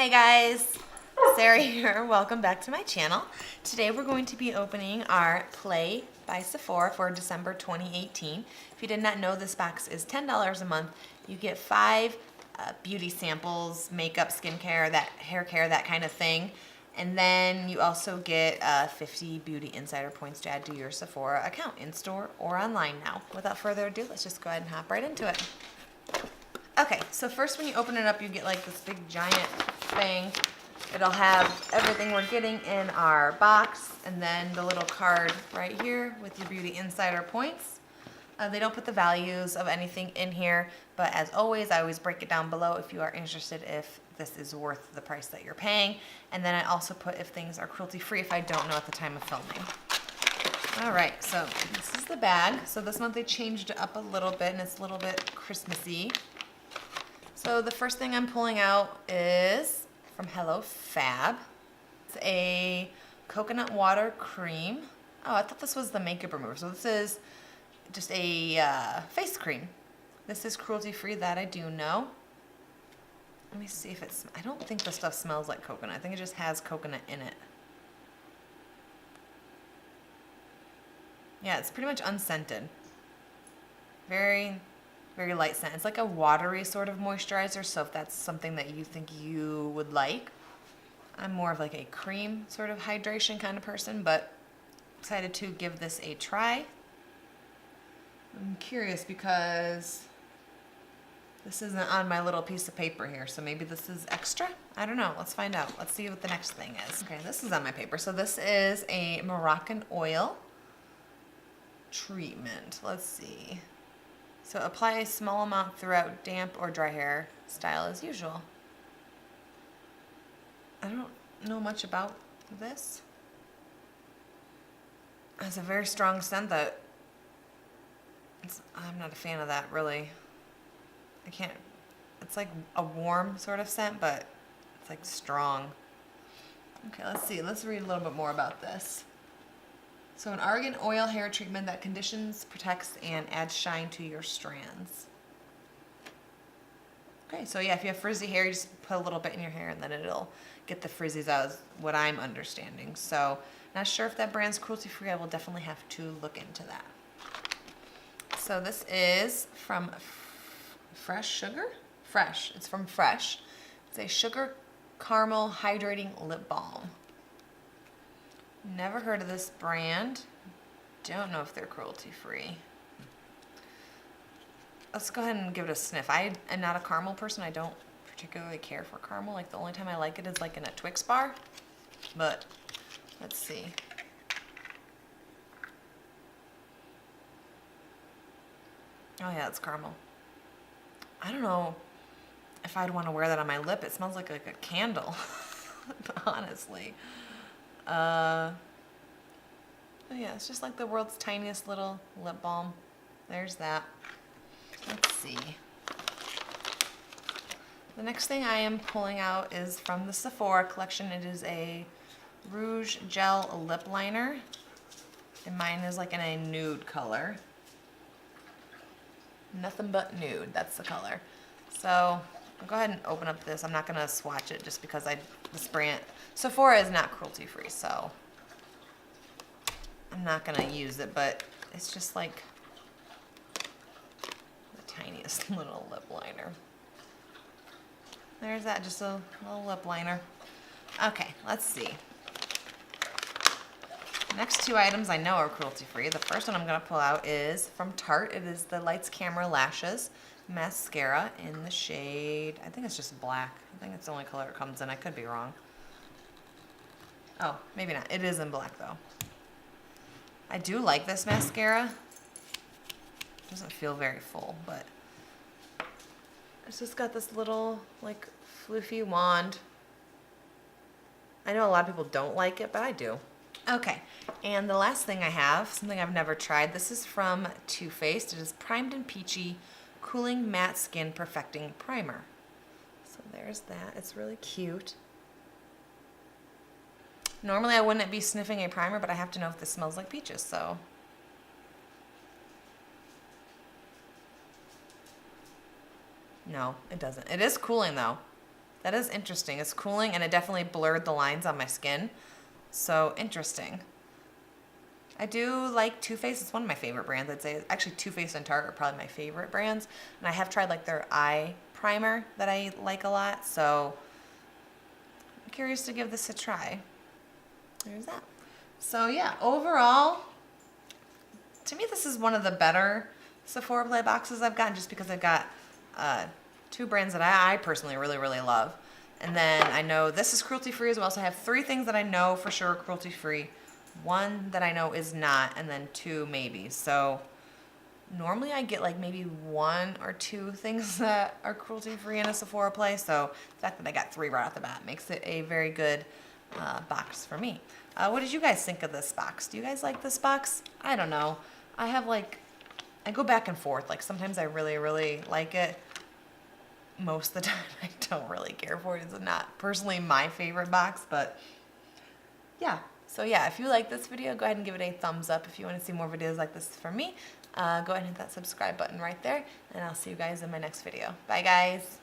Hey guys, Sarah here. Welcome back to my channel. Today we're going to be opening our Play by Sephora for December 2018. If you did not know, this box is $10 a month. You get 5 beauty samples, makeup, skincare, that hair care, that kind of thing. And then you also get 50 beauty insider points to add to your Sephora account in store or online now. Without further ado, let's just go ahead and hop right into it. Okay, so first when you open it up, you get like this big giant thing. It'll have everything we're getting in our box, and then the little card right here with your beauty insider points. They don't put the values of anything in here, but as always, I always break it down below if you are interested if this is worth the price that you're paying. And then I also put if things are cruelty free if I don't know at the time of filming. All right, so this is the bag. So this month they changed it up a little bit, and it's a little bit Christmassy. So the first thing I'm pulling out is from Hello Fab. It's a coconut water cream. Oh, I thought this was the makeup remover. So this is just a face cream. This is cruelty free, that I do know. Let me see if it's, I don't think this stuff smells like coconut. I think it just has coconut in it. Yeah, it's pretty much unscented. Very light scent. It's like a watery sort of moisturizer, so if that's something that you think you would like. I'm more of like a cream sort of hydration kind of person, but excited to give this a try. I'm curious because this isn't on my little piece of paper here, so maybe this is extra? I don't know. Let's find out. Let's see what the next thing is. Okay, this is on my paper. So this is a MoroccanOil treatment. Let's see. So apply a small amount throughout damp or dry hair, style as usual. I don't know much about this. It has a very strong scent that I'm not a fan of that, really. I can't, it's like a warm sort of scent, but it's like strong. Okay, let's see. Let's read a little bit more about this. So an argan oil hair treatment that conditions, protects, and adds shine to your strands. Okay, so yeah, if you have frizzy hair, you just put a little bit in your hair and then it'll get the frizzies out, is what I'm understanding. So not sure if that brand's cruelty free. I will definitely have to look into that. So this is from Fresh Sugar? Fresh. It's from Fresh. It's a sugar caramel hydrating lip balm. Never heard of this brand. Don't know if they're cruelty free. Let's go ahead and give it a sniff. I am not a caramel person. I don't particularly care for caramel. Like the only time I like it is like in a Twix bar. But let's see. Oh yeah, it's caramel. I don't know if I'd want to wear that on my lip. It smells like a candle, honestly. Oh yeah, it's just like the world's tiniest little lip balm. There's that. Let's see. The next thing I am pulling out is from the Sephora collection. It is a Rouge gel lip liner, and mine is like in a nude color. Nothing but nude, that's the color. So I'll go ahead and open up this. I'm not gonna swatch it just because this brand, Sephora is not cruelty free, so I'm not gonna use it, but it's just like the tiniest little lip liner. There's that, just a little lip liner. Okay, let's see. Next 2 items I know are cruelty free. The first one I'm gonna pull out is from Tarte. It is the Lights Camera Lashes Mascara in the shade, I think it's just black. I think it's the only color it comes in. I could be wrong. Oh, maybe not. It is in black though. I do like this mascara. It doesn't feel very full, but it's just got this little like floofy wand. I know a lot of people don't like it, but I do. Okay, and the last thing I have, something I've never tried. This is from Too Faced. It is Primed and Peachy Cooling Matte Skin Perfecting Primer. So there's that. It's really cute. Normally I wouldn't be sniffing a primer, but I have to know if this smells like peaches, so. No, it doesn't. It is cooling though. That is interesting. It's cooling, and it definitely blurred the lines on my skin. So interesting. I do like Too Faced. It's one of my favorite brands, I'd say. Actually, Too Faced and Tarte are probably my favorite brands. And I have tried like their eye primer that I like a lot. So I'm curious to give this a try. There's that. So yeah, overall, to me this is one of the better Sephora Play boxes I've gotten, just because I've got two brands that I personally really, really love. And then I know this is cruelty free as well. So I have 3 things that I know for sure are cruelty free. 1 that I know is not, and then 2 maybe. So normally I get like maybe 1 or 2 things that are cruelty free in a Sephora Play. So the fact that I got 3 right off the bat makes it a very good box for me. What did you guys think of this box? Do you guys like this box? I don't know. I go back and forth. Like sometimes I really, really like it. Most of the time I don't really care for it. It's not personally my favorite box, but yeah. So yeah, if you like this video, go ahead and give it a thumbs up. If you want to see more videos like this from me, go ahead and hit that subscribe button right there, and I'll see you guys in my next video. Bye guys.